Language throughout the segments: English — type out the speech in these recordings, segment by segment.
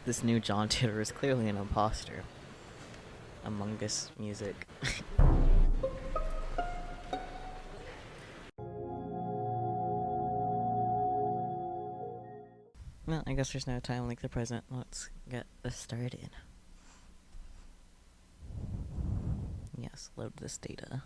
This new John Titor is clearly an imposter. Among Us music. Well, I guess there's no time like the present. Let's get this started. Yes, load this data.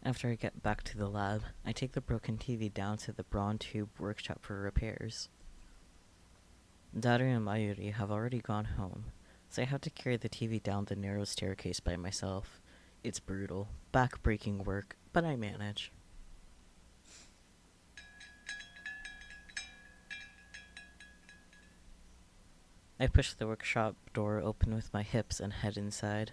After I get back to the lab, I take the broken TV down to the Braun Tube workshop for repairs. Daru and Mayuri have already gone home, so I have to carry the TV down the narrow staircase by myself. It's brutal, back-breaking work, but I manage. I push the workshop door open with my hips and head inside.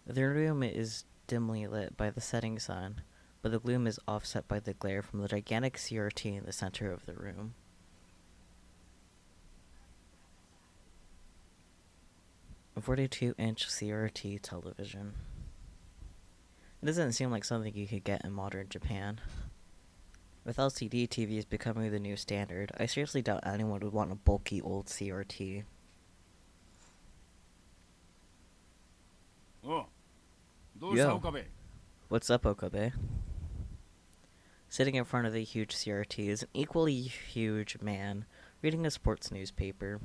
The room is dimly lit by the setting sun, but the gloom is offset by the glare from the gigantic CRT in the center of the room. A 42-inch CRT television. It doesn't seem like something you could get in modern Japan. With LCD TVs becoming the new standard, I seriously doubt anyone would want a bulky old CRT. Oh, Yo, what's up, Okabe? Sitting in front of the huge CRT is an equally huge man reading a sports newspaper.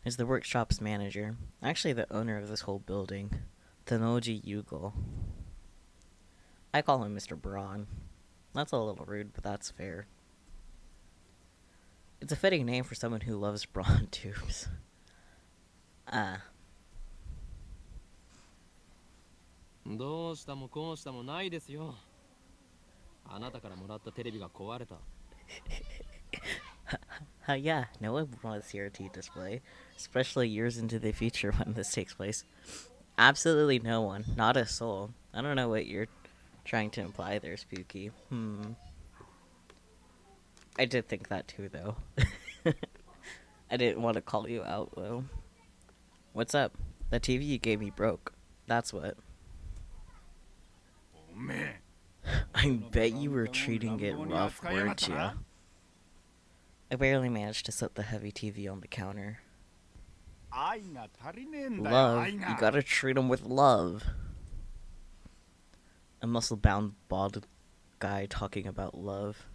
Is the workshop's manager, actually the owner of this whole building, Tanoji Yugo. I call him Mr. Braun. That's a little rude, but that's fair. It's a fitting name for someone who loves Braun tubes. どうしたもこうしたもないですよ。あなたからもらったテレビが壊れた。Yeah, no one would want a CRT display, especially years into the future when this takes place. Absolutely no one, not a soul. I don't know what you're trying to imply there, Spooky. I did think that too, though. I didn't want to call you out, though. What's up? The TV you gave me broke. That's what. oh man. I bet you were treating it rough, weren't you? I barely managed to set the heavy TV on the counter. Love, you gotta treat him with love. A muscle-bound, bald guy talking about love.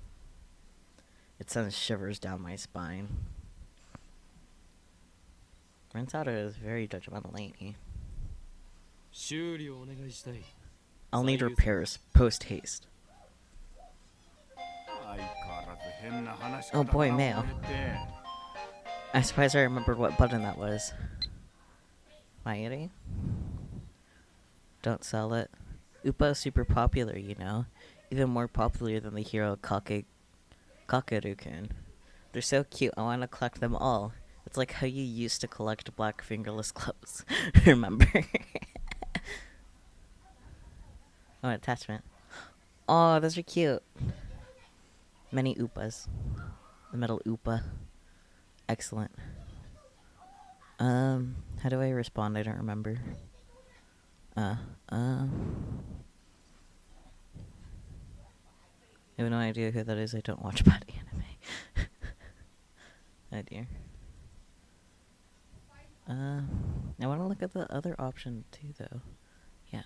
It sends shivers down my spine. Rentaro is very judgmental, ain't he? 修理をお願いしたい。 I'll need repairs, post-haste. Oh boy, mail. I'm surprised I remembered what button that was. Mayuri? Don't sell it. Upa is super popular, you know. Even more popular than the hero Kakeru-kun. They're so cute, I want to collect them all. It's like how you used to collect black fingerless gloves. Remember? Oh, an attachment. Oh, those are cute. Many Upas. The metal Upa. Excellent. How do I respond? I don't remember. I have no idea who that is. I don't watch bad anime. Oh dear. I want to look at the other option too, though. Yeah.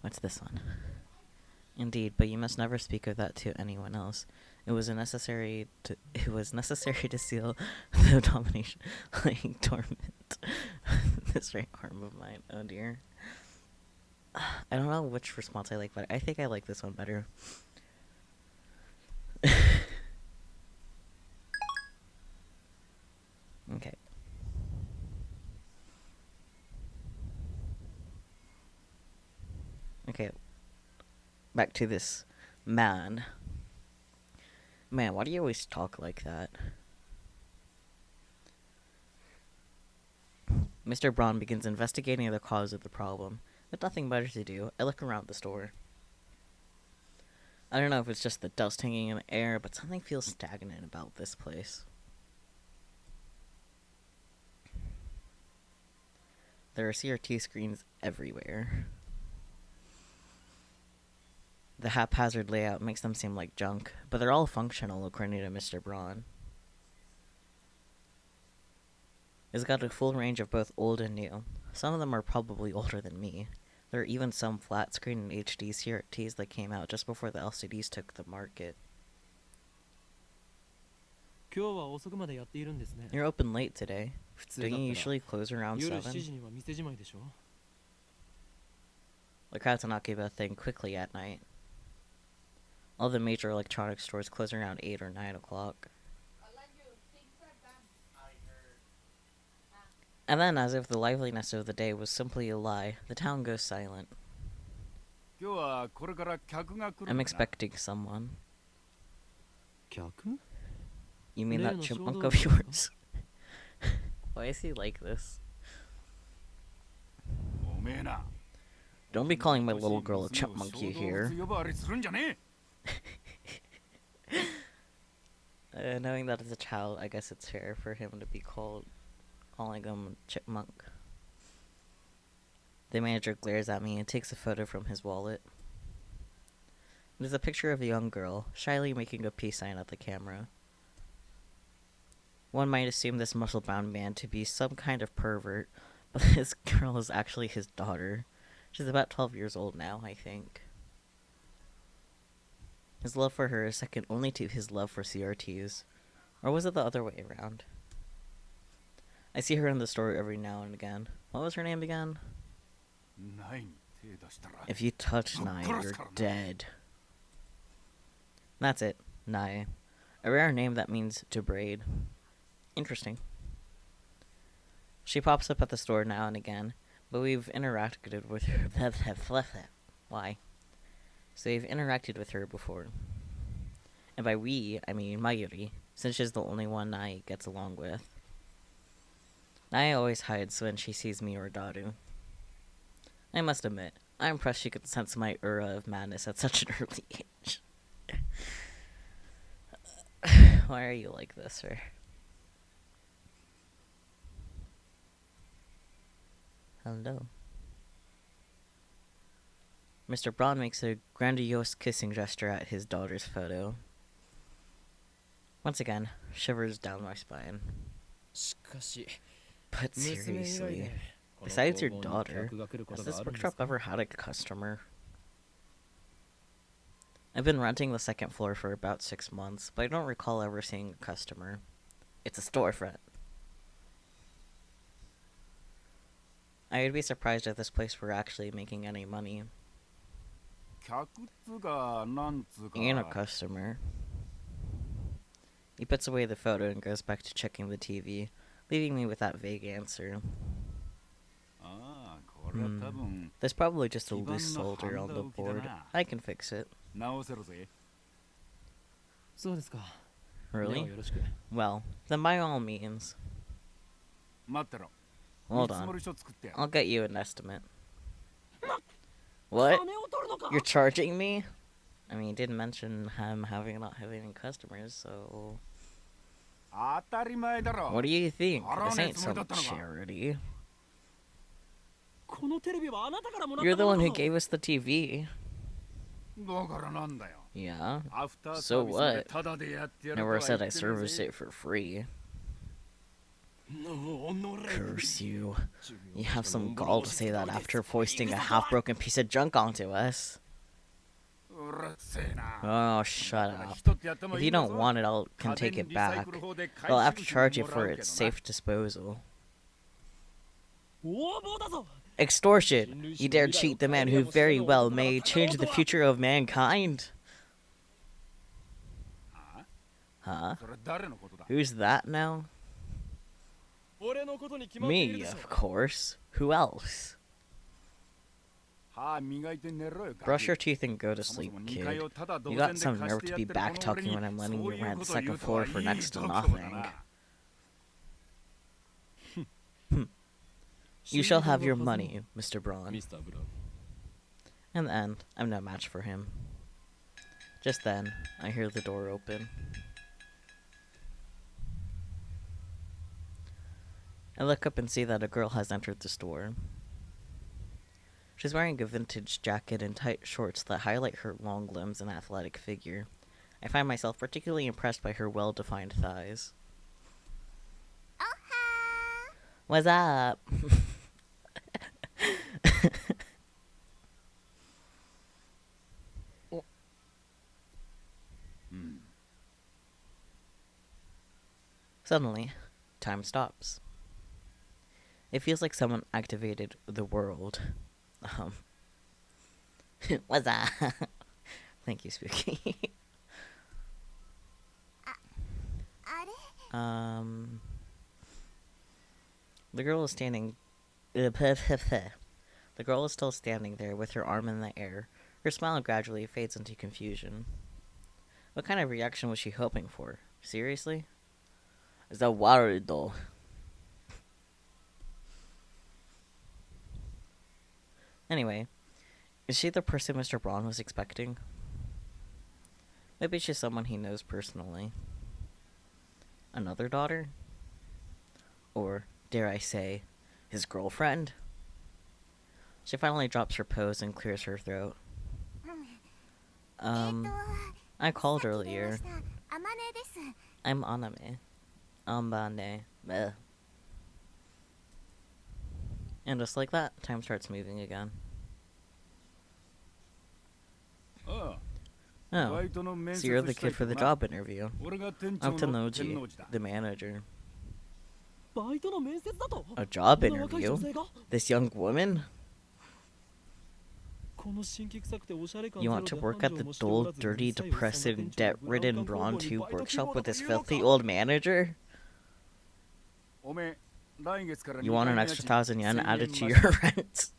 What's this one? Indeed, but you must never speak of that to anyone else. It was necessary to seal the domination lying dormant. This right arm of mine. Oh dear. I don't know which response I like better. I think I like this one better. Okay. Okay. Back to this man. Man, why do you always talk like that? Mr. Braun begins investigating the cause of the problem. With nothing better to do, I look around the store. I don't know if it's just the dust hanging in the air, but something feels stagnant about this place. There are CRT screens everywhere. The haphazard layout makes them seem like junk, but they're all functional according to Mr. Braun. It's got a full range of both old and new. Some of them are probably older than me. There are even some flat screen and HD CRTs that came out just before the LCDs took the market. 今日は遅くまでやっているんですね。 You're open late today. 普通 Don't だ you ったら usually close around 夜 7? 7時には店じまいでしょ。 The crowds do not give a thing quickly at night. All the major electronics stores close around 8 or 9 o'clock. And then, as if the liveliness of the day was simply a lie, the town goes silent. 今日はこれから客が来るんだ I'm な。 expecting someone. 客 You mean that Leno chipmunk Shodo of desu ka? yours? Why is he like this? おめえな。 Don't be calling my little girl a chipmunk, you hear? 呼ばわりするんじゃねえ。 Knowing that as a child, I guess it's fair for him to be calling him chipmunk. The manager glares at me and takes a photo from his wallet. It is a picture of a young girl, shyly making a peace sign at the camera. One might assume this muscle-bound man to be some kind of pervert, but this girl is actually his daughter. She's about 12 years old now, I think. His love for her is second only to his love for CRTs. Or was it the other way around? I see her in the store every now and again. What was her name again? ないに手出したら。 If you touch Nai, you're dead. That's it, Nai. A rare name that means to braid. Interesting. She pops up at the store now and again, but we've interacted with her. Why? So we've interacted with her before. And by we, I mean Mayuri, since she's the only one Nai gets along with. Nai always hides when she sees me or Daru. I must admit, I'm impressed she could sense my aura of madness at such an early age. Why are you like this, sir? Hello. Mr. Braun makes a grandiose kissing gesture at his daughter's photo. Once again, shivers down my spine. しかし But 娘以外 seriously, でこの besides your 工房に daughter, 客が来ること has が this あるんです bookshop か？ ever had a customer? I've been renting the second floor for about 6 months, but I don't recall ever seeing a customer. It's a storefront. I would be surprised if this place were actually making any money. 客っつうかなんつうか。 Ain't a customer. He puts away the photo and goes back to checking the TV, leaving me with that vague answer. ああ、これは多分 There's probably just a 基盤の loose solder on the ハンダ浮きだ board. な。 I can fix it. 直せろぜ。そうですか。 Really? ではよろしく。 Well, then by all means. 待ってろ。 Hold 見積も on. り書作ってやる。 I'll get you an estimate. What? 金を取るのか？ You're charging me? I mean, you didn't mention him not having any customers, so... 当たり前だろ。 What do you think? This ain't 払わねえつもりだ some ったのか。 charity. このテレビはあなたからもらっ You're た the も one の who だぞ。 gave us the TV. だからなんだよ。 Yeah. アフター So サービスまで what? タダでやってやると Never は said 言 I ってる serviced ぜ。 it for free. のおのれ。 Curse you. You have some gall to say that after foisting a half-broken piece of junk onto us. うるせえな。 Oh, shut だから up. 人ってやっても If い you いんだ don't ぞ。 want it, I can 家 take 電 it リサイ back. クル法で回 They'll have 収 to 費 charge you もら for うけ its どな。 safe disposal. 横暴だぞ。 Extortion! You dare cheat the man who very well may change the future of mankind? あ Huh? それ誰のことだ。 Who's that now? 俺のことに決まっている Me, でしょ。 of course. Who else? 歯磨いて寝ろよ。 Brush your teeth and go to そもそ sleep, も2 kid. 階をただ同 You 然 got で some 貸 nerve して to やっ be てるこの俺 back-talking に when I'm letting そ you ういう rent こ the とを言 second うとは floor for いい next to 度胸だ nothing. な。 You shall have your money, Mr. Braun. ミスターブラウン。 In the end, I'm no match for him. Just then, I hear the door open. I look up and see that a girl has entered the store. She's wearing a vintage jacket and tight shorts that highlight her long limbs and athletic figure. I find myself particularly impressed by her well-defined thighs. What's up? Suddenly, time stops. It feels like someone activated the world. What's up? Thank you, Spooky. The girl is standing. The girl is still standing there with her arm in the air. Her smile gradually fades into confusion. What kind of reaction was she hoping for? Seriously? Is that worried though? Anyway, is she the person Mr. Braun was expecting? Maybe she's someone he knows personally. Another daughter? Or, dare I say, his girlfriend? She finally drops her pose and clears her throat. I called earlier. I'm Aname. Ambane. Bleh. And just like that, time starts moving again. Oh, so you're the kid for the job interview. I'm Tenoji, the manager. A job interview? This young woman? You want to work at the dull, dirty, depressing, debt-ridden Braun 2 workshop with this filthy old manager? You want an extra 1,000 yen added to your rent?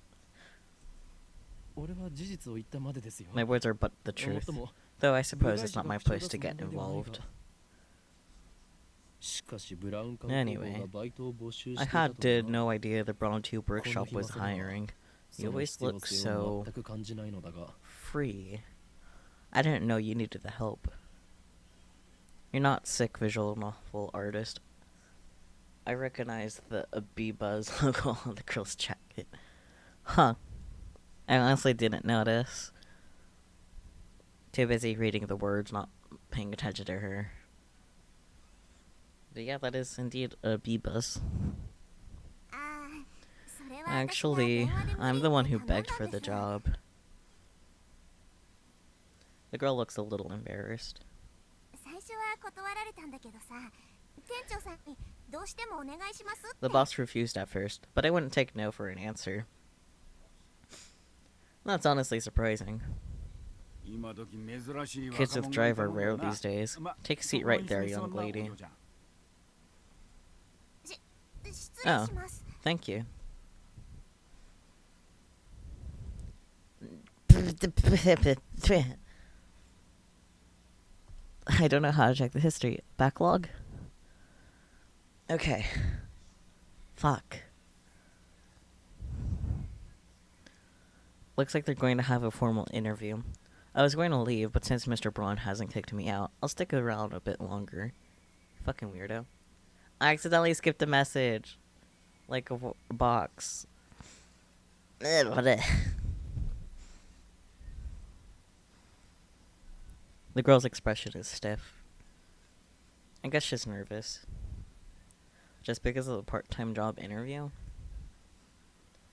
My words are but the truth. Though I suppose it's not my place to get involved. Anyway, I did no idea the Braun 2 workshop was hiring. You always look so free. I didn't know you needed the help. You're not sick visual novel artist. I recognize the Abibuzz logo on the girl's jacket. Huh. I honestly didn't notice. Too busy reading the words, not paying attention to her. But yeah, that is indeed Abibuzz. Actually, I'm the one who begged for the job. The girl looks a little embarrassed. The boss refused at first, but I wouldn't take no for an answer. That's honestly surprising. Kids with drive are rare these days. Take a seat right there, young lady. Oh, thank you. I don't know how to check the history. Backlog? Okay. Fuck. Looks like they're going to have a formal interview. I was going to leave, but since Mr. Braun hasn't kicked me out, I'll stick around a bit longer. Fucking weirdo. I accidentally skipped a message. Like a box. The girl's expression is stiff. I guess she's nervous. Just because of the part-time job interview?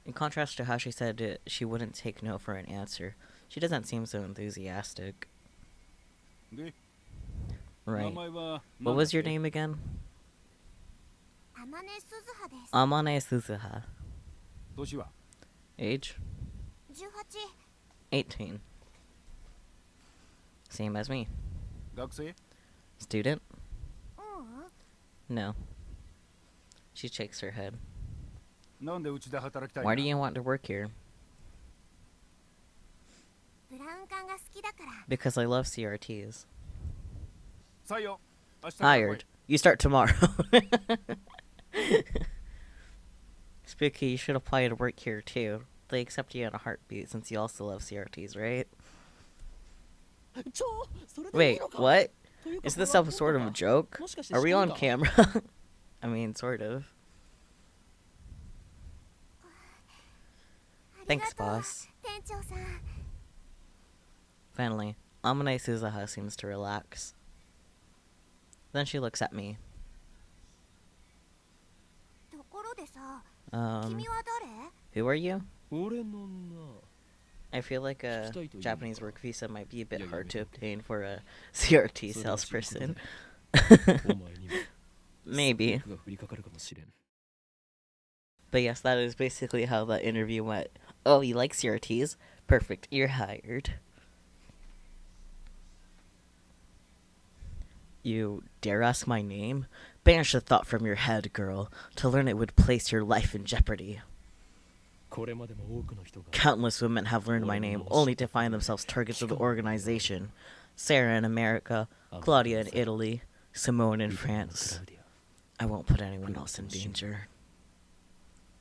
In contrast to how she said she wouldn't take no for an answer, she doesn't seem so enthusiastic. Right. What was your name again? Amane Suzuha. Age? 18. Same as me. Student? No. She shakes her head. Why do you want to work here? Because I love CRTs. Hired. You start tomorrow. Spooky, you should apply to work here too. They accept you in a heartbeat since you also love CRTs, right? Wait, what? Is this some sort of a joke? Are we on camera? I mean, sort of. Thanks, boss. Finally, Amane Suzuha seems to relax. Then she looks at me. Who are you? 俺のな I feel like a Japanese work visa might be a bit hard to obtain for a CRT salesperson. お前にも Maybe. が降りかかるかもしれん But yes, that is basically how that interview went. Oh, you like CRTs? Perfect, you're hired. You dare ask my name? Banish the thought from your head, girl. To learn it would place your life in jeopardy. これまでも多くの人が Countless women have learned my name only to find themselves targets of the organization. Sarah in America, Claudia in Italy, Simone in France. I won't put anyone else in danger.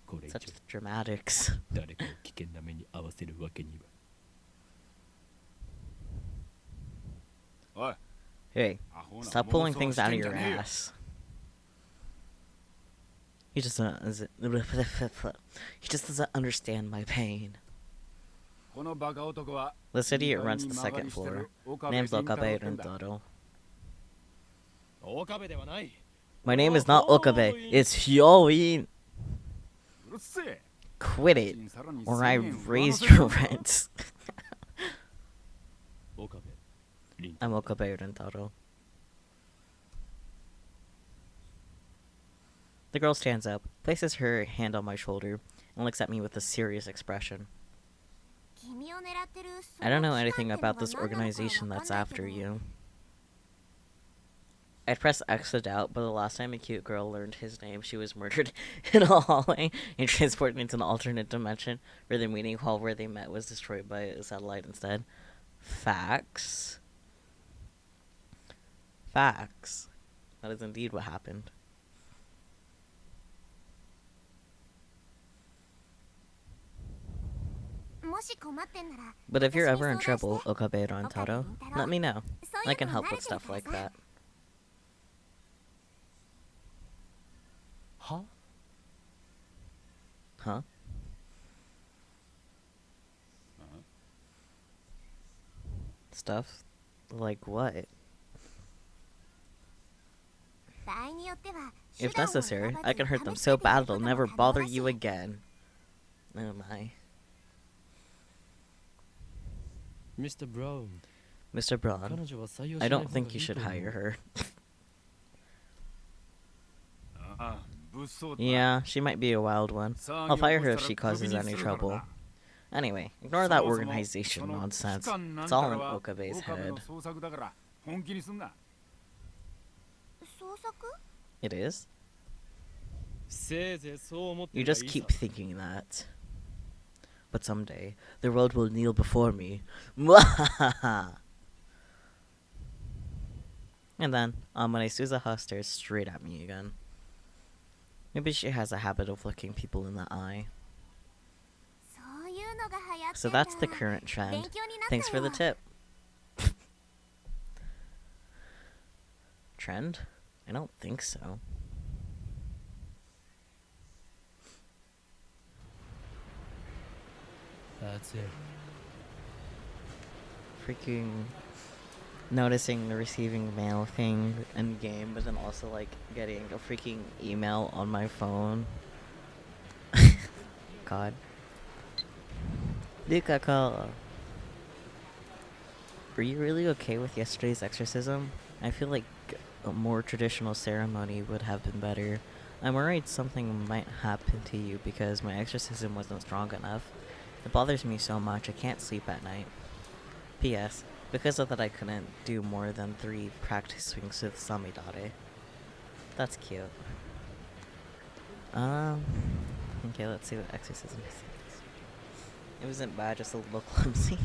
これ以 Such 上 dramatics. 誰かを危険な目に遭わせるわけには おい Hey, アホな stop 妄 pulling 想 things して out of んじゃ your ねえよ ass. He just doesn't understand my pain. このバカ男は This idiot 2階 runs に the 間借 second りしてる floor. 岡部 Name's 金太郎 Okabe ってんだ Rentaro. 岡部ではない My name is not Okabe, it's Hyoin. うるせえ Quit it, さらに or I 1000円 raise 上乗 your せろ rent. 岡部凛 I'm Okabe Rentaro. The girl stands up, places her hand on my shoulder, and looks at me with a serious expression. I don't know anything about this organization that's after you. I'd press X to doubt, but the last time a cute girl learned his name, she was murdered in a hallway and transported into an alternate dimension where the meeting hall where they met was destroyed by a satellite instead. Facts. Facts. That is indeed what happened. But if you're ever in trouble, Okabe Rantaro, let me know. I can help with stuff like that. は Huh? Stuff? Like what? If necessary, I can hurt them so bad they'll never bother you again. Oh my. Mr. Brown Mr. Braun, 彼女は採用し I ない don't 方が think い you い should と思う hire her. ああ物騒だ Yeah, she might be a wild one. 騒 I'll ぎ fire 起 her こ if した she らクビ causes に any するから trouble. な Anyway, ignore そ that もそも organization その nonsense. 機関なん It's た all ら in は Okabe's 岡部 head. の創作だから本気にすんな It is? せいぜいそう思って You れば just いい keep さ thinking that. But someday, the world will kneel before me. Mwahaha! And then, Amane Suzuha stares straight at me again. Maybe she has a habit of looking people in the eye. So that's the current trend. Thanks for the tip. Trend? I don't think so. That's it Freaking noticing the receiving mail thing in game, but then also like getting a freaking email on my phone. God. Luka, were you really okay with yesterday's exorcism? I feel like a more traditional ceremony would have been better. I'm worried something might happen to you because my exorcism wasn't strong enough. It bothers me so much I can't sleep at night. P.S. Because of that I couldn't do more than 3 practice swings with Samidare. That's cute. Okay, let's see what exorcism is. It wasn't bad, just a little clumsy.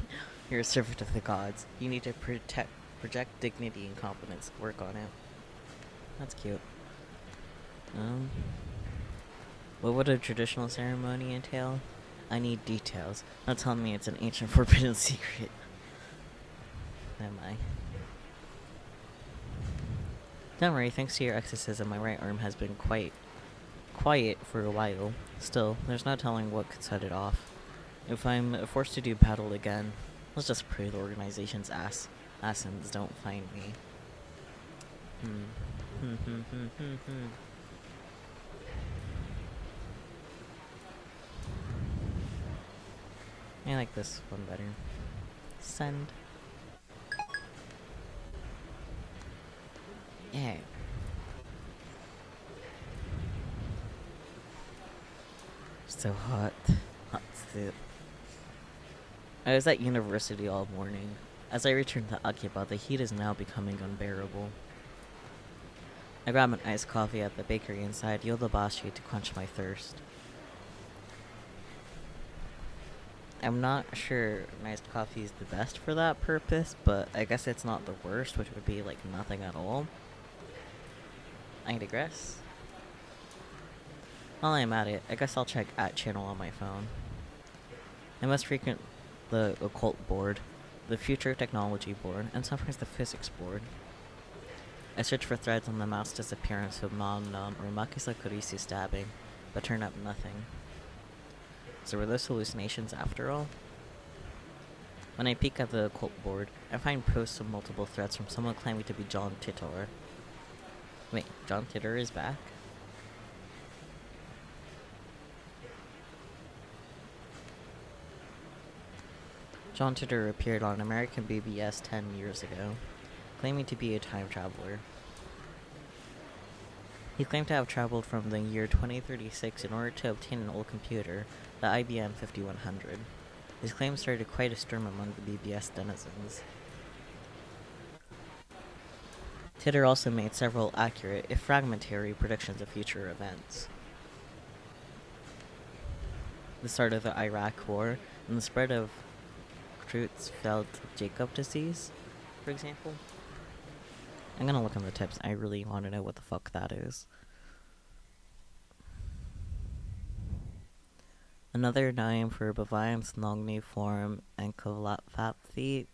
You're a servant of the gods. You need to project dignity and confidence. Work on it. That's cute. What would a traditional ceremony entail? I need details. Not telling me it's an ancient forbidden secret. Am I? Don't worry, thanks to your exorcism, my right arm has been quite quiet for a while. Still, there's no telling what could set it off. If I'm forced to do battle again, let's just pray the organization's assassins don't find me. I like this one better. Send. Yeah. So hot. Hot soup. I was at university all morning. As I returned to Akiba, the heat is now becoming unbearable. I grabbed an iced coffee at the bakery inside Yodobashi to quench my thirst. I'm not sure iced coffee is the best for that purpose, but I guess it's not the worst, which would be like nothing at all. I digress. While I'm at it, I guess I'll check @channel on my phone. I must frequent the occult board, the future technology board, and sometimes the physics board. I search for threads on the mouse disappearance of Nom Nom or Makisa Kurisi stabbing, but turn up nothing. So were those hallucinations after all? When I peek at the occult board, I find posts of multiple threads from someone claiming to be John Titor. Wait, John Titor is back? John Titor appeared on American BBS 10 years ago, claiming to be a time traveler. He claimed to have traveled from the year 2036 in order to obtain an old computer, the IBM 5100. His claim started quite a storm among the BBS denizens. Titor also made several accurate, if fragmentary, predictions of future events. The start of the Iraq War, and the spread of Creutzfeldt-Jakob disease, for example. I'm gonna look on the tips. I really want to know what the fuck that is. Another name for bovine somniform encephalopathy.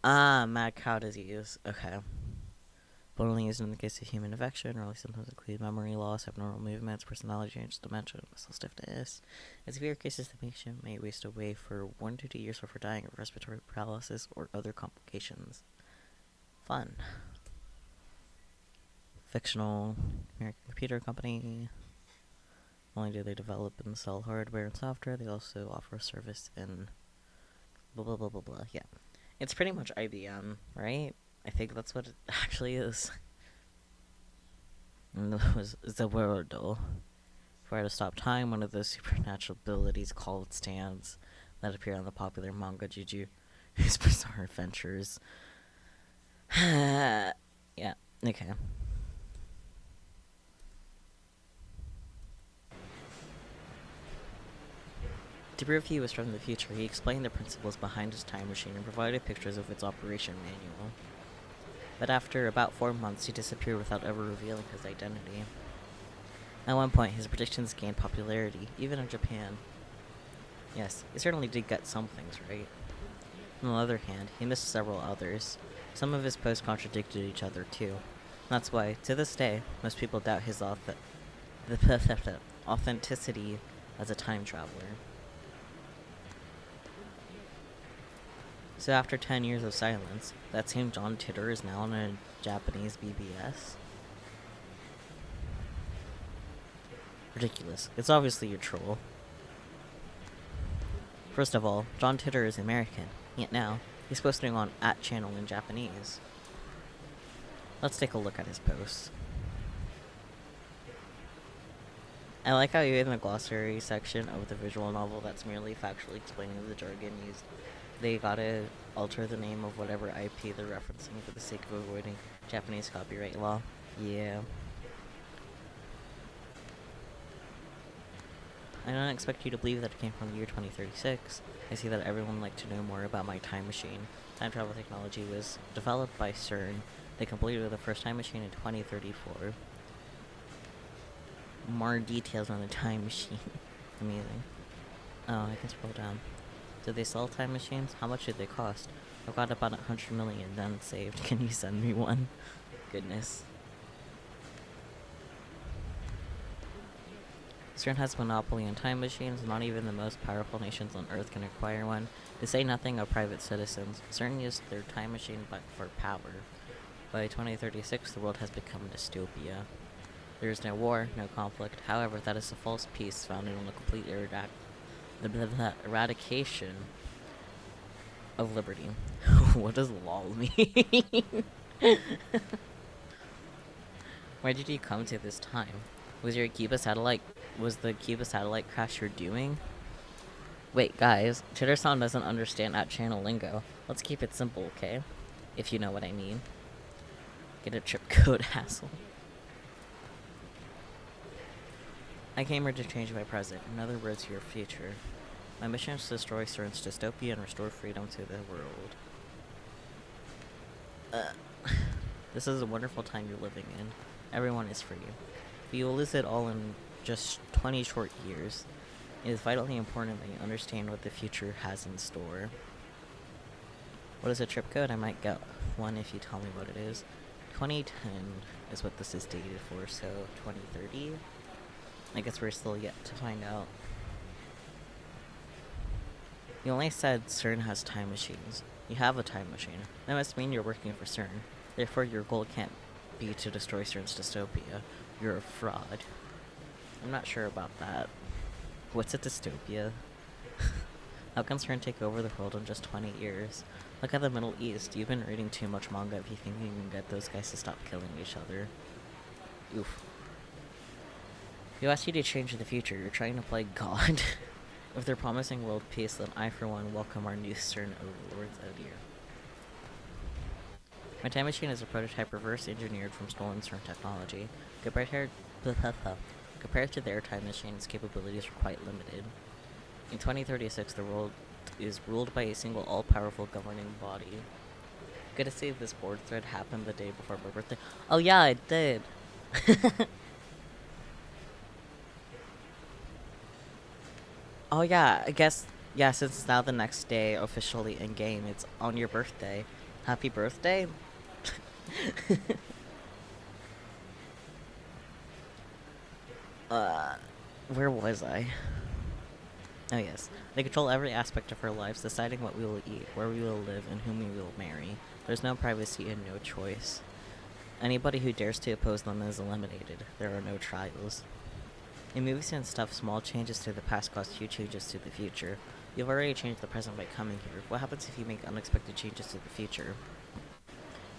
Mad cow disease. Okay. But only used in the case of human infection. Early symptoms include memory loss, abnormal movements, personality change, dementia, muscle stiffness. In severe cases, the patient may waste away for 1 to 2 years before dying of respiratory paralysis or other complications. Fun. Fictional American computer company. Not only do they develop and sell hardware and software, they also offer service in blah blah blah blah blah. Yeah. It's pretty much IBM, right? I think that's what it actually is. And that was the world, though. If I were to stop time, one of those supernatural abilities called stands that appear on the popular manga Juju, his bizarre adventures. Yeah, okay. To prove he was from the future, he explained the principles behind his time machine and provided pictures of its operation manual. But after about 4 months, he disappeared without ever revealing his identity. At one point, his predictions gained popularity, even in Japan. Yes, he certainly did get some things right. On the other hand, he missed several others. Some of his posts contradicted each other, too. That's why, to this day, most people doubt his authenticity as a time traveler. So after 10 years of silence, that same John Titor is now on a Japanese BBS? Ridiculous. It's obviously a troll. First of all, John Titor is American, yet now, he's posting on @channel in Japanese. Let's take a look at his posts. I like how even in the glossary section of the visual novel that's merely factually explaining the jargon used, they gotta alter the name of whatever IP they're referencing for the sake of avoiding Japanese copyright law. Yeah. I don't expect you to believe that it came from the year 2036. I see that everyone would like to know more about my time machine. Time travel technology was developed by CERN. They completed the first time machine in 2034. More details on the time machine. Amazing. Oh, I can scroll down. Do they sell time machines? How much did they cost? I've got about 100 million done saved. Can you send me one? Goodness. CERN has a monopoly on time machines. Not even the most powerful nations on Earth can acquire one. To say nothing of private citizens, CERN used their time machine for power. By 2036, the world has become a dystopia. There is no war, no conflict. However, that is a false peace founded on the complete eradication of liberty. What does lol mean? Why did you come to this time? Was the Cuba satellite crash your doing? Wait, guys, Chittersound doesn't understand at channel lingo. Let's keep it simple, okay? If you know what I mean. Get a chip code, hassle. I came here to change my present. In other words, your future. My mission is to destroy CERN's dystopia and restore freedom to the world. This is a wonderful time you're living in. Everyone is free. But you will lose it all in just 20 short years. It is vitally important that you understand what the future has in store. What is a trip code? I might get one if you tell me what it is. 2010 is what this is dated for, so 2030? I guess we're still yet to find out. You only said CERN has time machines. You have a time machine. That must mean you're working for CERN. Therefore, your goal can't be to destroy CERN's dystopia. You're a fraud. I'm not sure about that. What's a dystopia? How can CERN take over the world in just 20 years? Look at the Middle East. You've been reading too much manga if you think you can get those guys to stop killing each other. Oof. You asked you to change the future. You're trying to play God. If they're promising world peace, then I, for one, welcome our new CERN overlords out here. My time machine is a prototype reverse engineered from stolen CERN technology. Compared to their time machine, its capabilities are quite limited. In 2036, the world is ruled by a single all-powerful governing body. Good to see this board thread happened the day before my birthday. Oh yeah, it did! Oh yeah, I guess, yeah, since it's now the next day officially in-game, it's on your birthday. Happy birthday? Where was I? Oh yes. They control every aspect of our lives, deciding what we will eat, where we will live, and whom we will marry. There's no privacy and no choice. Anybody who dares to oppose them is eliminated. There are no trials. In movies and stuff, small changes to the past cause huge changes to the future. You've already changed the present by coming here. What happens if you make unexpected changes to the future?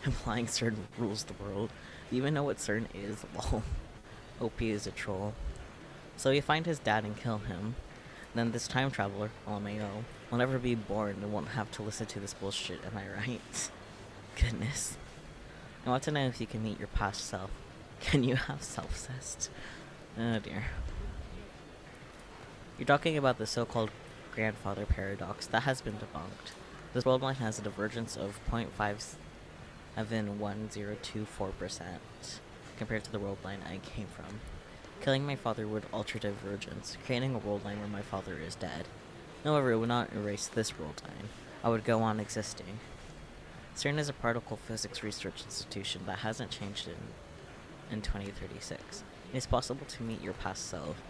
Implying CERN rules the world. Do you even know what CERN is? Lol. OP is a troll. So you find his dad and kill him. Then this time traveler, LMAO, will never be born and won't have to listen to this bullshit, am I right? Goodness. I want to know if you can meet your past self. Can you have self-cest? Oh dear. You're talking about the so-called grandfather paradox. That has been debunked. This world line has a divergence of 0.57104% compared to the world line I came from. Killing my father would alter divergence, creating a world line where my father is dead. However, it would not erase this world line. I would go on existing. CERN is a particle physics research institution that hasn't changed in 2036. It is possible to meet your past self.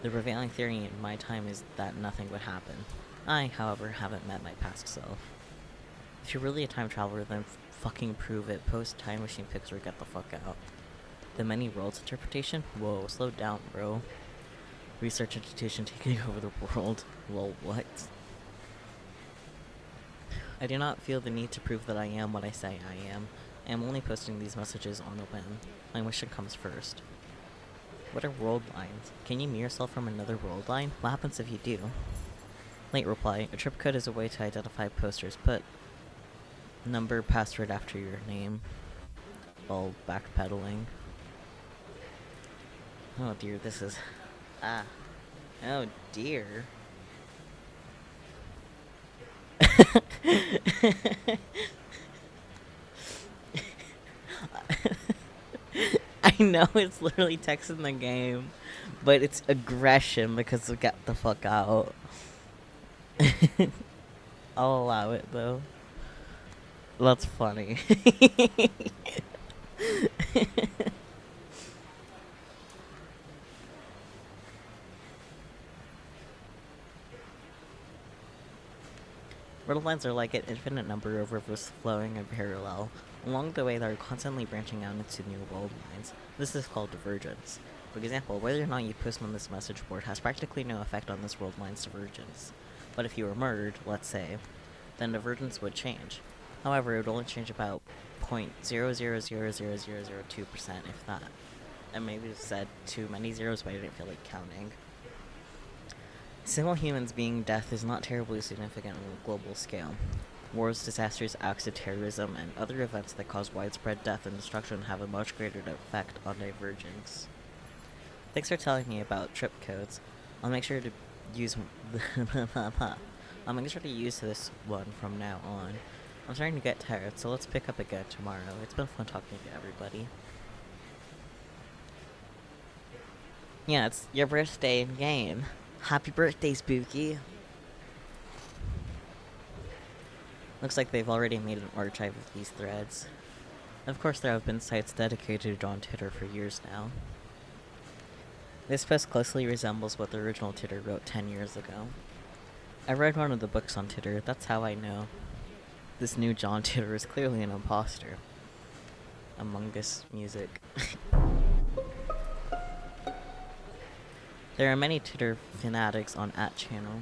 The prevailing theory in my time is that nothing would happen. I, however, haven't met my past self. If you're really a time traveler, then fucking prove it. Post time machine pics or get the fuck out. The many worlds interpretation? Whoa, slow down, bro. Research institution taking over the world. Well, what? I do not feel the need to prove that I am what I say I am. I am only posting these messages on a whim. My mission comes first. What are world lines? Can you mirror yourself from another world line? What happens if you do? Late reply. A trip code is a way to identify posters. Put number password after your name. While backpedaling. Oh dear, this is... Ah. Oh dear. I know it's literally text in the game, but it's aggression because of get the fuck out. I'll allow it though. That's funny. World lines are like an infinite number of rivers flowing in parallel. Along the way, they are constantly branching out into new world lines. This is called divergence. For example, whether or not you post on this message board has practically no effect on this world line's divergence. But if you were murdered, let's say, then divergence would change. However, it would only change about 0.0000002%, if that. I maybe said too many zeros, but I didn't feel like counting. Single humans being death is not terribly significant on a global scale. Wars, disasters, acts of terrorism, and other events that cause widespread death and destruction have a much greater effect on divergence. Thanks for telling me about trip codes. I'll make sure to use I'll make sure to use this one from now on. I'm starting to get tired, so let's pick up again tomorrow. It's been fun talking to everybody. Yeah, it's your birthday in game. Happy birthday, Spooky! Looks like they've already made an archive of these threads. Of course, there have been sites dedicated to John Titor for years now. This post closely resembles what the original Titor wrote 10 years ago. I read one of the books on Titor, that's how I know. This new John Titor is clearly an imposter. Among Us music. There are many Titor fanatics on @channel.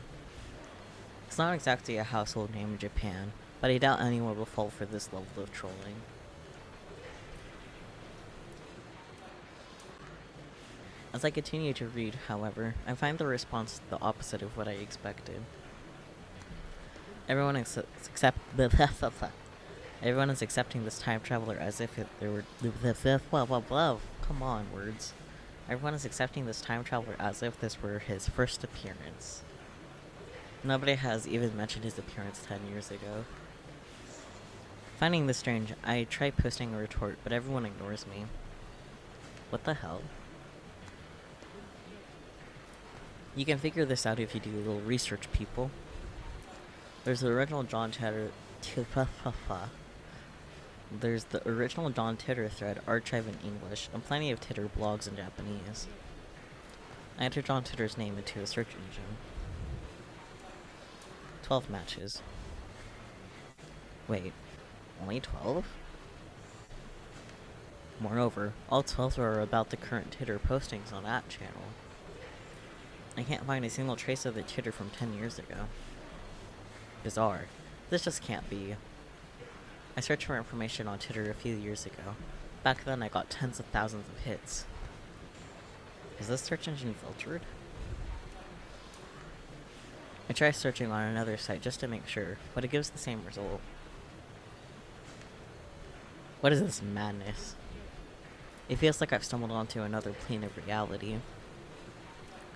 It's not exactly a household name in Japan, but I doubt anyone will fall for this level of trolling. As I continue to read, however, I find the response the opposite of what I expected. Everyone is accepting this time traveler as if there were come on, words. Everyone is accepting this time traveler as if this were his first appearance. Nobody has even mentioned his appearance 10 years ago. Finding this strange, I try posting a retort, but everyone ignores me. What the hell? You can figure this out if you do a little research, people. There's the original John Titor thread archived in English, and plenty of Titor blogs in Japanese. I entered John Titor's name into a search engine. 12 matches. Wait, only 12? Moreover, all 12 are about the current Titor postings on @channel. I can't find a single trace of the Titor from 10 years ago. Bizarre. This just can't be. I searched for information on Titor a few years ago. Back then I got tens of thousands of hits. Is this search engine filtered? I tried searching on another site just to make sure, but it gives the same result. What is this madness? It feels like I've stumbled onto another plane of reality.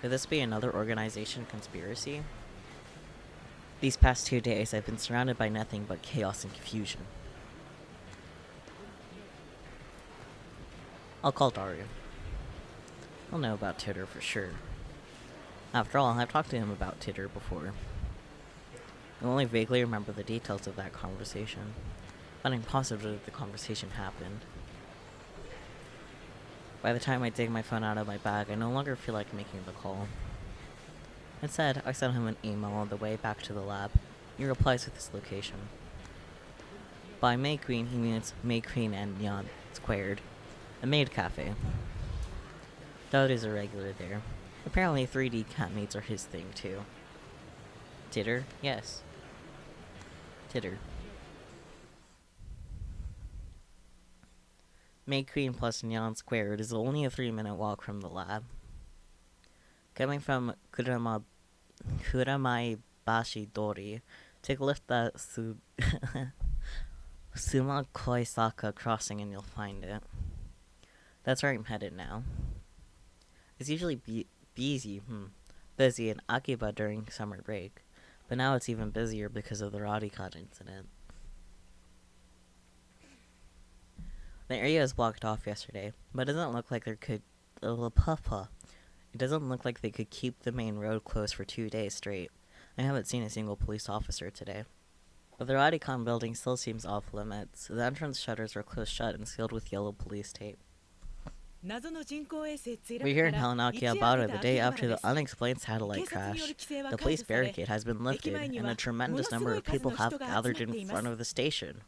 Could this be another organization conspiracy? These past 2 days, I've been surrounded by nothing but chaos and confusion. I'll call Dario. He'll know about Titor for sure. After all, I've talked to him about Titor before. I only vaguely remember the details of that conversation, but I'm positive the conversation happened. By the time I dig my phone out of my bag, I no longer feel like making the call. Instead, I sent him an email on the way back to the lab. He replies with his location. By May Queen, he means May Queen and Neon squared. A maid cafe. Dud is a regular there. Apparently 3D cat maids are his thing too. Titor? Yes. Titor. May Queen plus Neon Squared is only a 3-minute walk from the lab. Coming from Kuramaibashi Dori, take a left at Sumakoisaka crossing and you'll find it. That's where I'm headed now. It's usually busy in Akiba during summer break, but now it's even busier because of the Radicon incident. The area is blocked off yesterday, but it doesn't look like they could keep the main road closed for 2 days straight. I haven't seen a single police officer today. But the Radicon building still seems off limits. The entrance shutters are closed shut and sealed with yellow police tape. We hear in Helsinki about it the day after the unexplained satellite crash. The police barricade has been lifted, and a tremendous number of people have gathered in front of the station.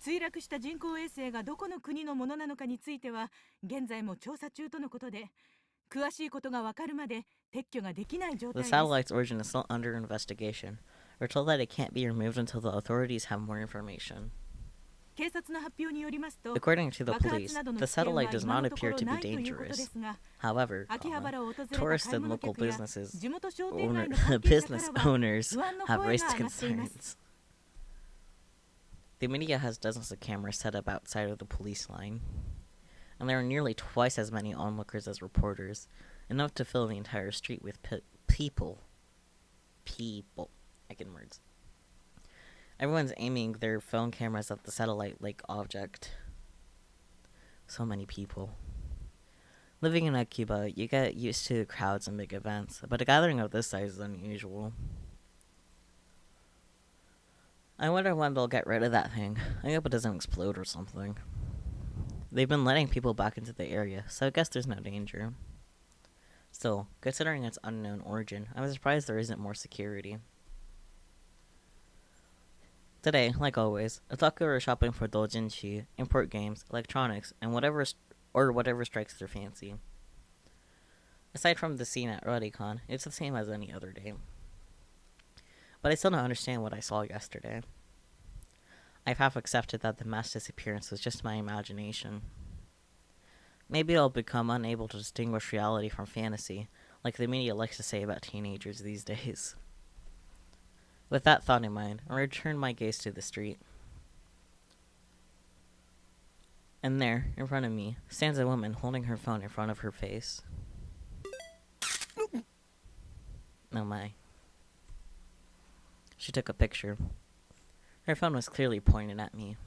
墜落した人工衛星がどこの国のものなのかについては現在も調査中とのことで、詳しいことがわかるまで撤去ができない状態 The です。 satellite's origin is still under investigation. We're told that it can't be removed until the authorities have more information. 警察の発表によりますと、 According to the 爆 police, 発などの the 危険は satellite does 今 not のとこ appear ろ to be ないということで dangerous. すが、 However, 秋葉原を訪れた tourists 買い and 物 local 客や businesses 地元商店街の関係者 business からは owners 不安の have 声 raised が上がっています。 concerns. The media has dozens of cameras set up outside of the police line, and there are nearly twice as many onlookers as reporters, enough to fill the entire street with people. I can words. Everyone's aiming their phone cameras at the satellite-like object. So many people. Living in Cuba, you get used to crowds and big events, but a gathering of this size is unusual. I wonder when they'll get rid of that thing. I hope it doesn't explode or something. They've been letting people back into the area, so I guess there's no danger. Still, considering its unknown origin, I'm surprised there isn't more security. Today, like always, Otaku are shopping for doujinshi, import games, electronics, and whatever strikes their fancy. Aside from the scene at Rodicon, it's the same as any other day. But I still don't understand what I saw yesterday. I've half accepted that the mass disappearance was just my imagination. Maybe I'll become unable to distinguish reality from fantasy, like the media likes to say about teenagers these days. With that thought in mind, I returned my gaze to the street. And there, in front of me, stands a woman holding her phone in front of her face. Oh my. She took a picture. Her phone was clearly pointed at me.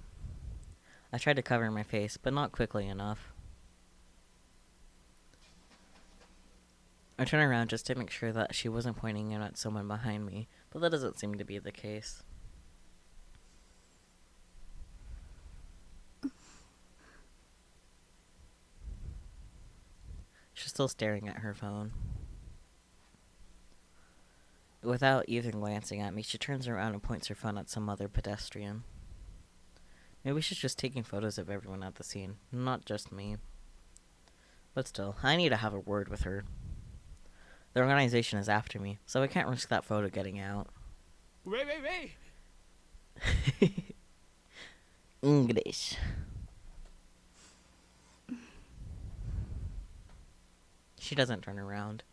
I tried to cover my face, but not quickly enough. I turned around just to make sure that she wasn't pointing it at someone behind me, but that doesn't seem to be the case. She's still staring at her phone. Without even glancing at me, she turns around and points her phone at some other pedestrian. Maybe she's just taking photos of everyone at the scene, not just me. But still, I need to have a word with her. The organization is after me, so I can't risk that photo getting out. Wait! English. She doesn't turn around.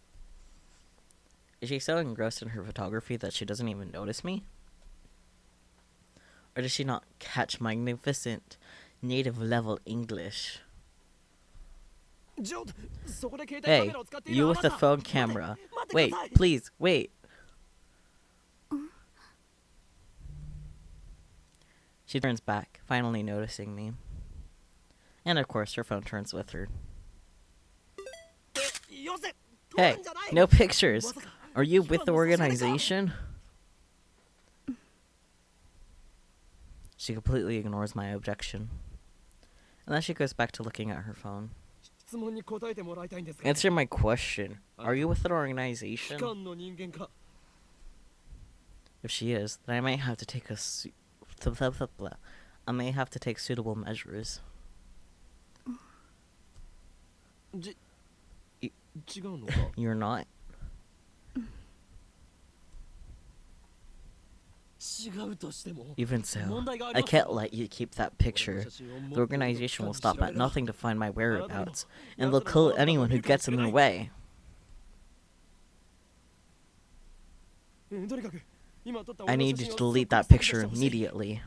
Is she so engrossed in her photography that she doesn't even notice me? Or does she not catch magnificent native level English? Hey, you with the phone camera. Wait, please, wait. She turns back, finally noticing me. And of course, her phone turns with her. Hey, no pictures. Are you with the organization? She completely ignores my objection. And then she goes back to looking at her phone. Answer my question. Are you with an organization? If she is, then I might have to take suitable measures. You're not? Even so, I can't let you keep that picture. The organization will stop at nothing to find my whereabouts, and they'll kill anyone who gets in their way. I need you to delete that picture immediately.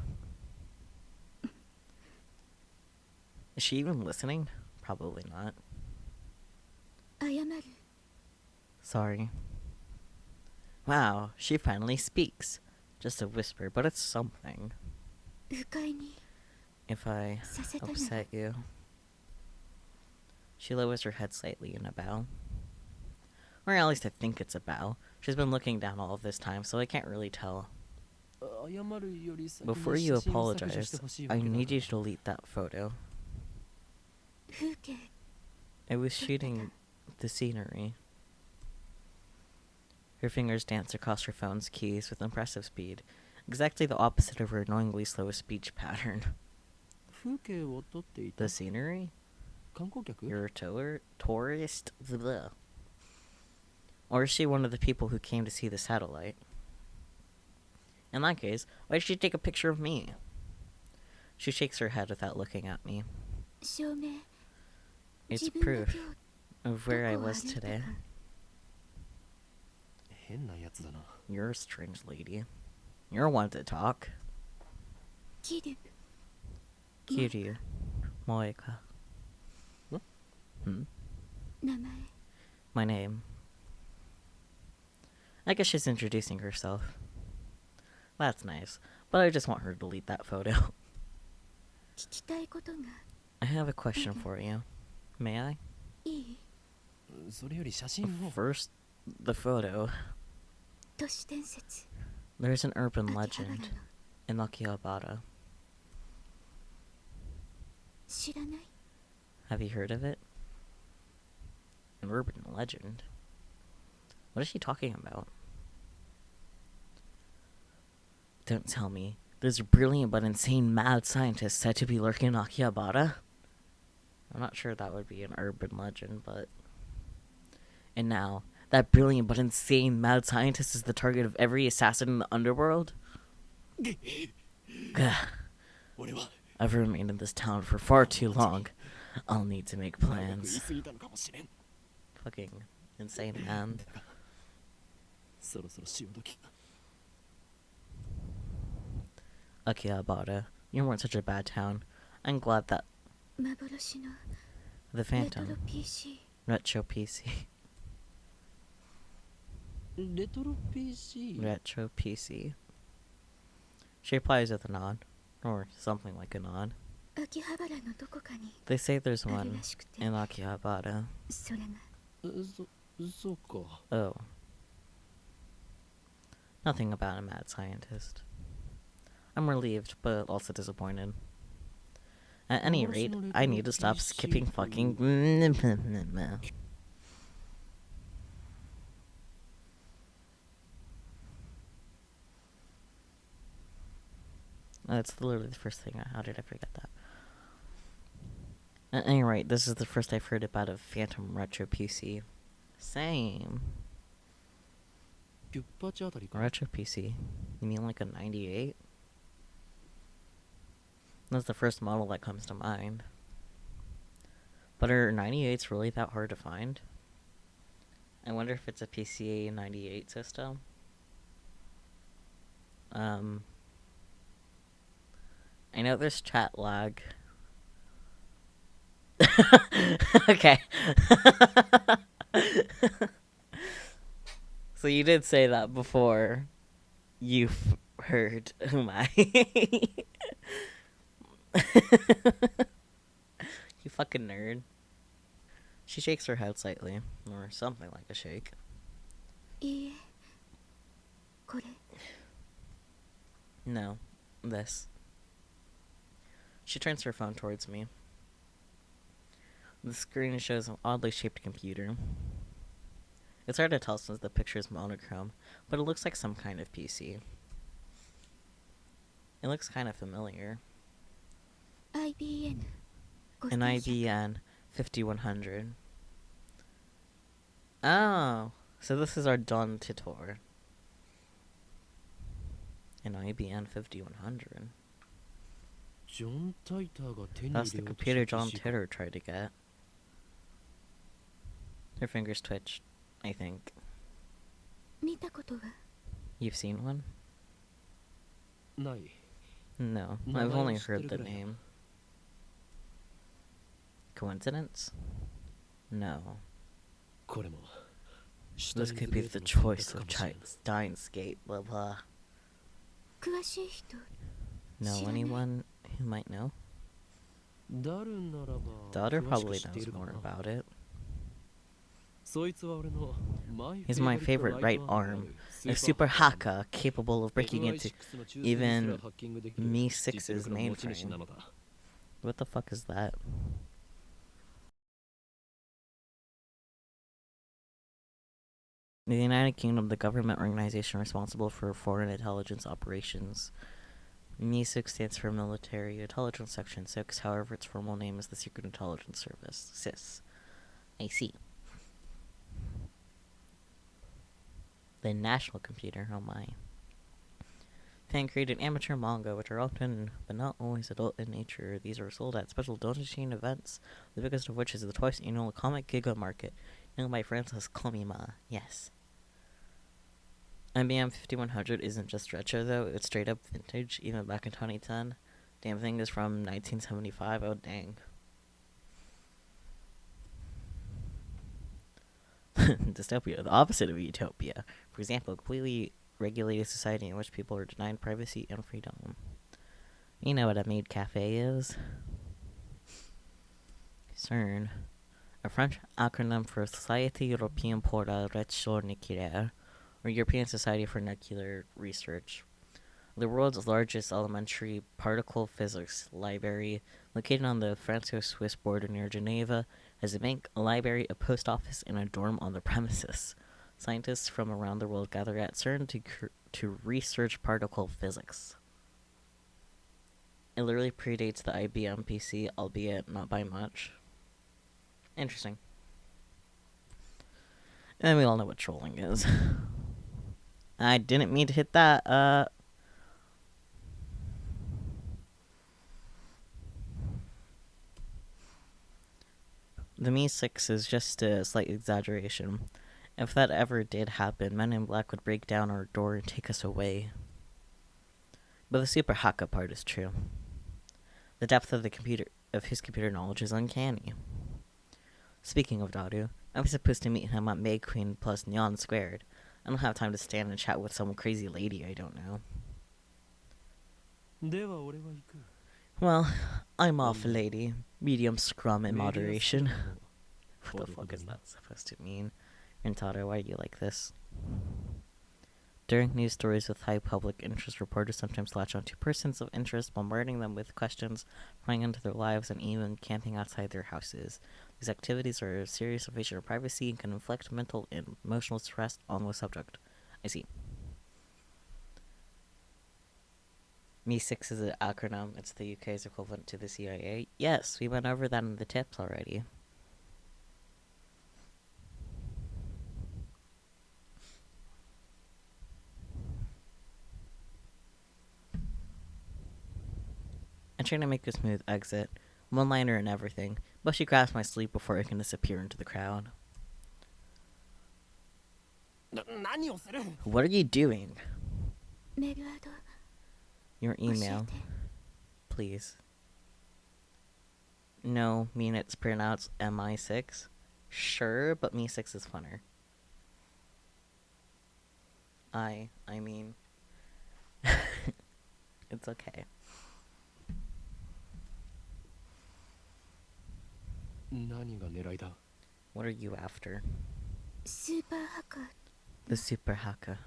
Is she even listening? Probably not. Sorry. Wow, she finally speaks. Just a whisper, but it's something. If I upset you. She lowers her head slightly in a bow. Or at least I think it's a bow. She's been looking down all of this time, so I can't really tell. Before you apologize, I need you to delete that photo. 風景 I was shooting the scenery. Her fingers danced across her phone's keys with impressive speed, exactly the opposite of her annoyingly slow speech pattern. 風景を撮っていた The scenery? 観光客 You're a tourist? Blah. Or is she one of the people who came to see the satellite? In that case, why did she take a picture of me? She shakes her head without looking at me. 証明 It's 自分が proof 今日 of where I どこを was 歩いたか today. 変なやつだな You're a strange lady. You're one to talk. キリ Kiryu. Moeka. Huh? Hmm? 名前 My name. I guess she's introducing herself. That's nice, but I just want her to delete that photo. 聞きたいことが I have a question for you. May I? いいそれより写真を First, the photo. 都市伝説 There's an urban 秋葉原 legend の in Akihabara. 知らない Have you heard of it? An urban legend? What is she talking about? Don't tell me. There's a brilliant but insane mad scientist said to be lurking in Akihabara? I'm not sure that would be an urban legend, but... And now, that brilliant but insane mad scientist is the target of every assassin in the underworld? Gah. 俺は I've remained in this town for far too long. I'll need to make 長く言い plans. 過ぎたのかもしれん Fucking insane, man. そろそろ潮時 Akihabara, you weren't such a bad town. I'm glad that 幻の the レトロ Phantom, PC Retro PC, レトロ PC Retro PC. She replies with a nod, or something like a nod. 秋葉原のどこかに They say there's ある one らしくて in Akihabara. それがそうか Oh. Nothing about a mad scientist. I'm relieved, but also disappointed. At any rate, I need to stop skipping fucking... That's literally the first thing. How did I forget that? At any rate, this is the first I've heard about a Phantom Retro PC. Same. ピュッパチあたりか Retro PC? You mean like a 98? That's the first model that comes to mind. But are 98s really that hard to find? I wonder if it's a PCA 98 system. I know there's chat lag. Okay. So you did say that before you've heard Umai. You fucking nerd. She shakes her head slightly, or something like a shake. いいえこれ No, this. She turns her phone towards me. The screen shows an oddly shaped computer. It's hard to tell since the picture is monochrome, but it looks like some kind of PC. It looks kind of familiar. IBN An IBN 5100. Oh, so this is our Don Titor. An IBN 5100. ジョン・タイターが手に That's 入 the れようと computer した John PC か Titor tried to get. Her fingers twitched, I think. 見たことは You've seen one? ない No, No, I've I only understood heard the it. name. Coincidence? No. これも This could be the choice of Steins Gate, blah blah. 詳しい人 Know 知らない anyone who might know? ダルならば Daughter 詳しく probably 知ってい knows るか more な about it. そいつは俺の He's my favorite right arm, a super hacker capable of breaking into even Mi 6's mainframe. What the fuck is that? In the United Kingdom, the government organization responsible for foreign intelligence operations. MI6 stands for Military Intelligence Section 6, however its formal name is the Secret Intelligence Service, SIS. I see. The National Computer, oh my. Fan created amateur manga, which are often, but not always, adult in nature. These are sold at special donation events, the biggest of which is the twice annual Comic Giga Market, known by Francis Komima. Yes. IBM 5100 isn't just retro, though. It's straight up vintage, even back in 2010. Damn thing is from 1975. Oh, dang. Dystopia, the opposite of utopia. For example, a completely regulated society in which people are denied privacy and freedom. You know what a maid cafe is? CERN, a French acronym for Société Européenne pour la Recherche Nucléaire, or European Society for Nuclear Research. The world's largest elementary particle physics library, located on the Franco-Swiss border near Geneva, has a bank, a library, a post office, and a dorm on the premises. Scientists from around the world gather at CERN to research particle physics. It literally predates the IBM PC, albeit not by much. Interesting. And we all know what trolling is. I didn't mean to hit that. The Mi-6 is just a slight exaggeration. If that ever did happen, Men in Black would break down our door and take us away. But the super haka part is true. The depth of his computer knowledge is uncanny. Speaking of Daru, I was supposed to meet him at May Queen plus Neon Squared. I don't have time to stand and chat with some crazy lady I don't know. Well, I'm off, lady. Medium scrum in moderation. What the fuck is that supposed to mean? Rentaro, why are you like this? During news stories with high public interest, reporters sometimes latch onto persons of interest, bombarding them with questions, prying into their lives, and even camping outside their houses. These activities are a serious invasion of privacy and can inflict mental and emotional stress on the subject. I see. Mi-6 is an acronym. It's the UK's equivalent to the CIA. Yes, we went over that in the tips already. I'm trying to make a smooth exit. One-liner and everything. But she grabs my sleeve before I can disappear into the crowd. What are you doing? Your email. Please. No, mean it's pronounced MI6? Sure, but Mi-6 is funner. I mean... it's okay. What are you after? The super hacker.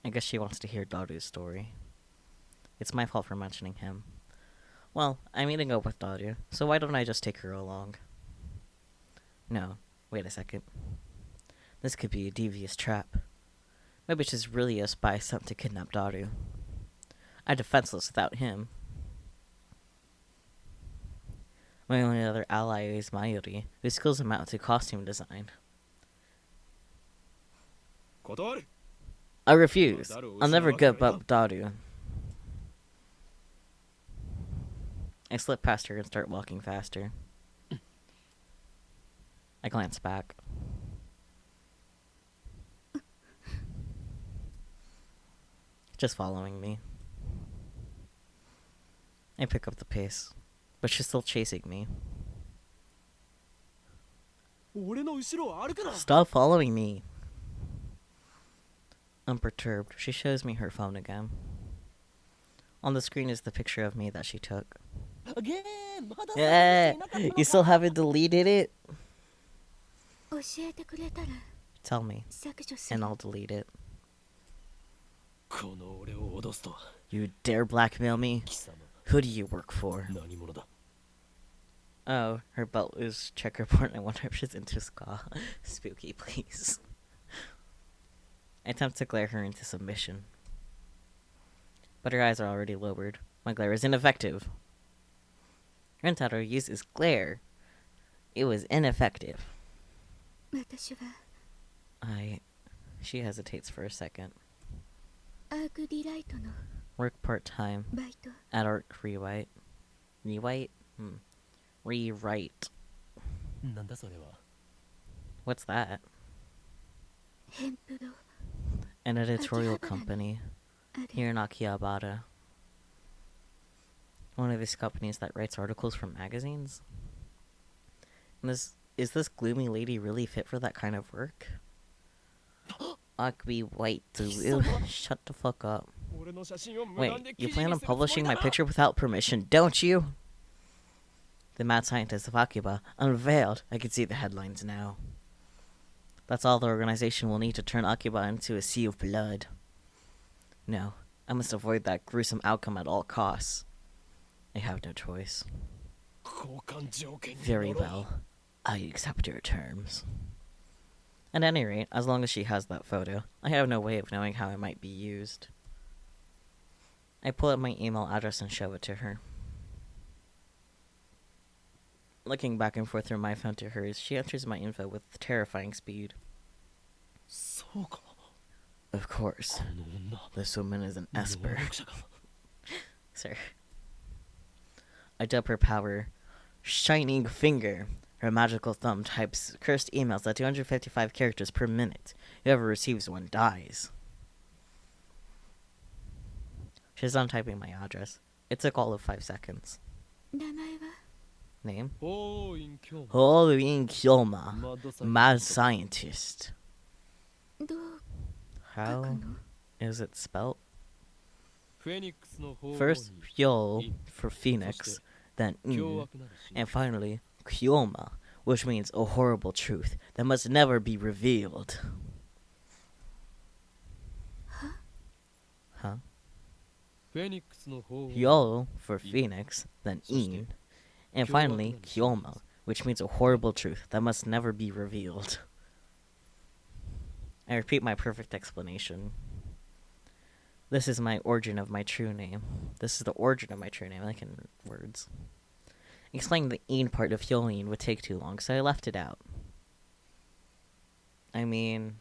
I guess she wants to hear Daru's story. It's my fault for mentioning him. Well, I'm meeting up with Daru, so why don't I just take her along? No, wait a second. This could be a devious trap. Maybe she's really a spy sent to kidnap Daru. I'm defenseless without him. My only other ally is Mayuri, who skills amount to costume design. I refuse. I'll never give up Daru. I slip past her and start walking faster. I glance back. Just following me. I pick up the pace, but she's still chasing me. Stop following me. Unperturbed, she shows me her phone again. On the screen is the picture of me that she took. Yeah, you still haven't deleted it? Tell me, and I'll delete it. You dare blackmail me? Who do you work for? Oh, her belt is checkerboard. I wonder if she's into ska. Spooky, please. I attempt to glare her into submission, but her eyes are already lowered. My glare is ineffective. Rentaro uses glare. It was ineffective. 私は She hesitates for a second. アークリライトの Work part-time バイト at Arc Rewrite. Rewrite? Rewrite. なんだそれは。 What's that? ヘンプロ An editorial Akihabara. company ある here in Akihabara. One of these companies that writes articles for magazines. And is this gloomy lady really fit for that kind of work? Akbi white shut the fuck up. 俺の写真を無断 Wait, で you 記事 plan に on するつも publishing り my だな。 picture without permission, don't you? The mad scientist of Akiba, unveiled. I can see the headlines now. That's all the organization will need to turn Akiba into a sea of blood. No, I must avoid that gruesome outcome at all costs. I have no choice. 交換条件に Very 乗ろう。 well. I accept your terms. At any rate, as long as she has that photo, I have no way of knowing how it might be used. I pull up my email address and show it to her. Looking back and forth from my phone to hers, she enters my info with terrifying speed. そうか。 Of course, この女。 this woman is an 能 esper. 力者か。 Sir. I dub her power Shining Finger. Her magical thumb types cursed emails at 255 characters per minute. Whoever receives one dies. She's done typing my address. It took all of 5 seconds. 名前は Name? おーいんきょう。 Halloween Kyoma. マッドサイ Mad エンティスト scientist. どう How 書くの is it spelled? フェニックスの方 First に Fyol for Phoenix, then 凶 In, 悪なる真 and finally Kyoma, which means a horrible truth that must never be revealed. Huh? フェニックスの方 Yol for Phoenix, then In, and finally Kyoma, which means a horrible truth that must never be revealed. I repeat my perfect explanation. This is my origin of my true name. This is the origin of my true name, like in words. Explaining the In part of Hyolin would take too long, so I left it out. I mean,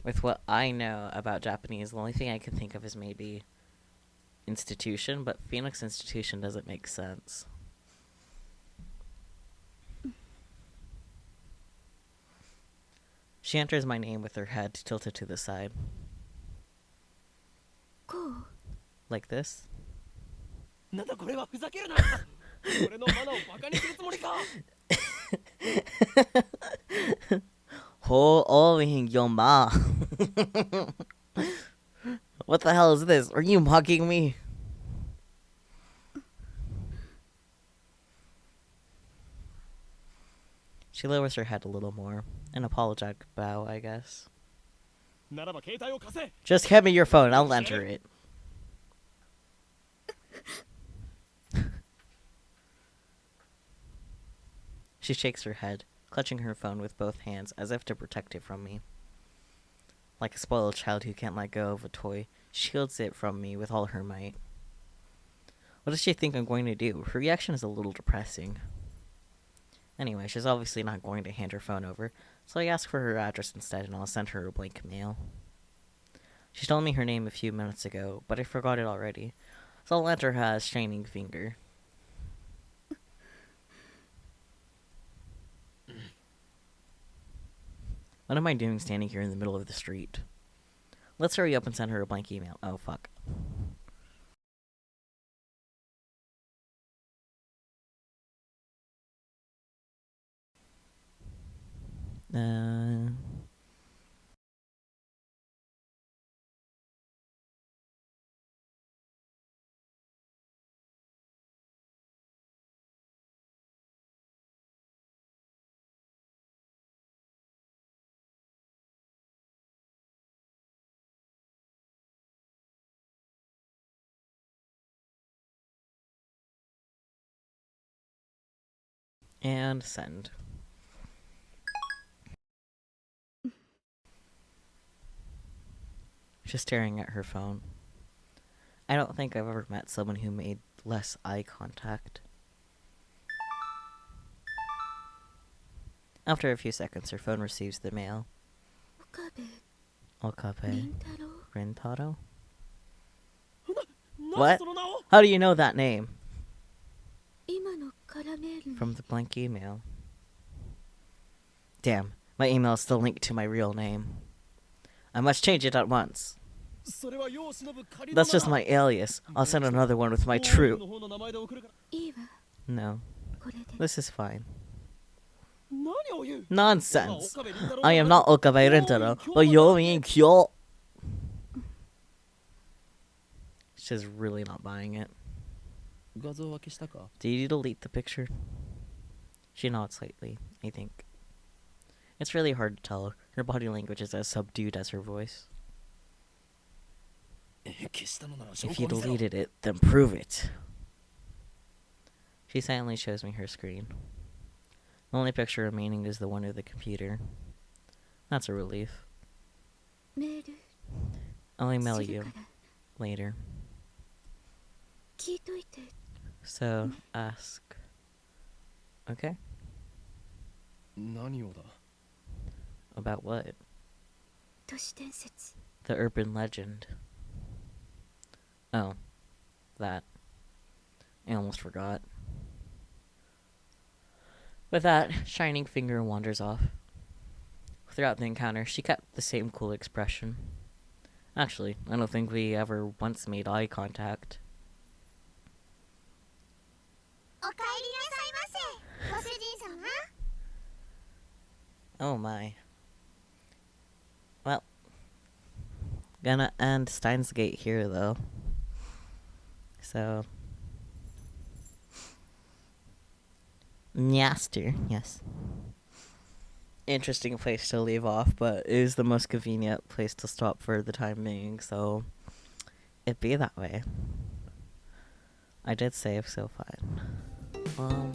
with what I know about Japanese, the only thing I can think of is maybe institution, but Phoenix Institution doesn't make sense. She enters my name with her head tilted to the side. こう Like this. なんだこれはふざけるな俺のマナをバカにするつもりか Ho Oing Yoma. What the hell is this? Are you mocking me? She lowers her head a little more. An apologetic bow, I guess. ならば携帯を貸せ Just hand me your phone, I'll enter it. She shakes her head, clutching her phone with both hands as if to protect it from me. Like a spoiled child who can't let go of a toy, she shields it from me with all her might. What does she think I'm going to do? Her reaction is a little depressing. Anyway, she's obviously not going to hand her phone over, so I ask for her address instead and I'll send her a blank mail. She told me her name a few minutes ago, but I forgot it already, so I'll enter her as Shining Finger. What am I doing standing here in the middle of the street? Let's hurry up and send her a blank email. Oh, fuck. And send. She's staring at her phone. I don't think I've ever met someone who made less eye contact. After a few seconds, her phone receives the mail. Okabe Rintaro? What? How do you know that name? From the blank email. Damn, my email is still linked to my real name. I must change it at once. That's just my alias. I'll send another one with my true. No, this is fine. Nonsense. I am not Okabe Rintaro, but Yomi Kyo. She's really not buying it. Did you delete the picture? She nods slightly, I think. It's really hard to tell. Her body language is as subdued as her voice. If you deleted it, then prove it. She silently shows me her screen. The only picture remaining is the one of the computer. That's a relief. I'll email you later. So, ask. Okay? About what? The urban legend. Oh, that. I almost forgot. With that, Shining Finger wanders off. Throughout the encounter, she kept the same cool expression. Actually, I don't think we ever once made eye contact. Oh my. Well, gonna end Steins Gate here though. So, Nyaster, yes. Interesting place to leave off, but it is the most convenient place to stop for the time being, so it be that way. I did save, so fine.